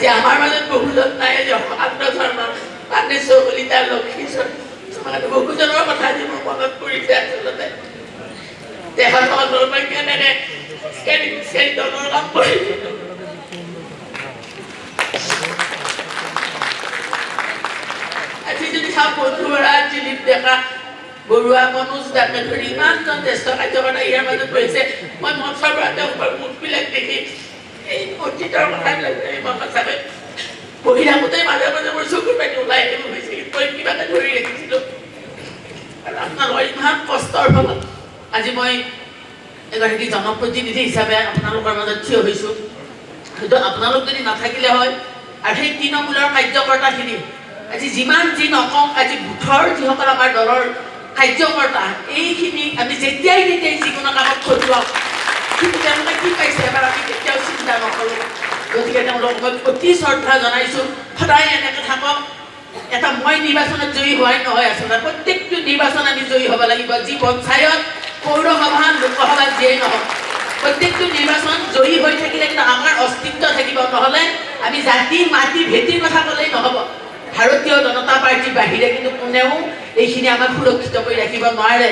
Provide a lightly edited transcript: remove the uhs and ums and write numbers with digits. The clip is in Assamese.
আজি আমাৰ মাজত বহুজন নাই যে আত্মধৰ্ম পানে চৌকলিতা লক্ষী বহুজনৰ কথা আজি মোৰ মনত পৰিছে আচলতে তেখেতসকলৰ কেনেকে দলৰ কাম কৰি আজি যদি চাওঁ বন্ধু বৰা দিলীপ ডেকা বৰুৱা মনোজ দাকে ধৰি ইমানজন জ্যেষ্ঠ কাৰ্যকৰ্তা ইয়াৰ মাজত বহিছে মই মঞ্চৰ পৰা তেওঁলোকৰ মুখবিলাক দেখি এই অতীতৰ কথাবিলাক মই সঁচাকৈ বহি থাকোঁতে মাজে মাজে মোৰ চকুৰ পানী ওলাই আহিব হৈছে মই কিবা এটা ধৰি ৰাখিছিলোঁ আৰু আপোনালোকৰ ইমান কষ্টৰ ফলত আজি মই এগৰাকী জনপ্ৰতিনিধি হিচাপে আপোনালোকৰ মাজত থিয় হৈছোঁ হয়তো আপোনালোক যদি নাথাকিলে হয় আৰু সেই তৃণমূলৰ কাৰ্যকৰ্তাখিনি আজি যিমান যি নকওঁ আজি বুথৰ যিসকল আমাৰ দলৰ কাৰ্যকৰ্তা এইখিনি আমি যেতিয়াই যিকোনো কামত খটুৱাওঁ কিন্তু তেওঁলোকে কি পাইছে এবাৰ আমি কেতিয়াও চিন্তা নকৰোঁ গতিকে তেওঁলোকক মই অতি শ্ৰদ্ধা জনাইছোঁ সদায় এনেকৈ থাকক এটা মই নিৰ্বাচনত জয়ী হোৱাই নহয় আচলতে প্ৰত্যেকটো নিৰ্বাচন আমি জয়ী হ'ব লাগিব যি পঞ্চায়ত পৌৰসভা লোকসভা যিয়েই নহওক প্ৰত্যেকটো নিৰ্বাচন জয়ী হৈ থাকিলে কিন্তু আমাৰ অস্তিত্ব থাকিব নহ'লে আমি জাতি মাটি ভেটিৰ কথা ক'লেই নহ'ব ভাৰতীয় জনতা পাৰ্টিৰ বাহিৰে কিন্তু কোনেও এইখিনি আমাক সুৰক্ষিত কৰি ৰাখিব নোৱাৰে।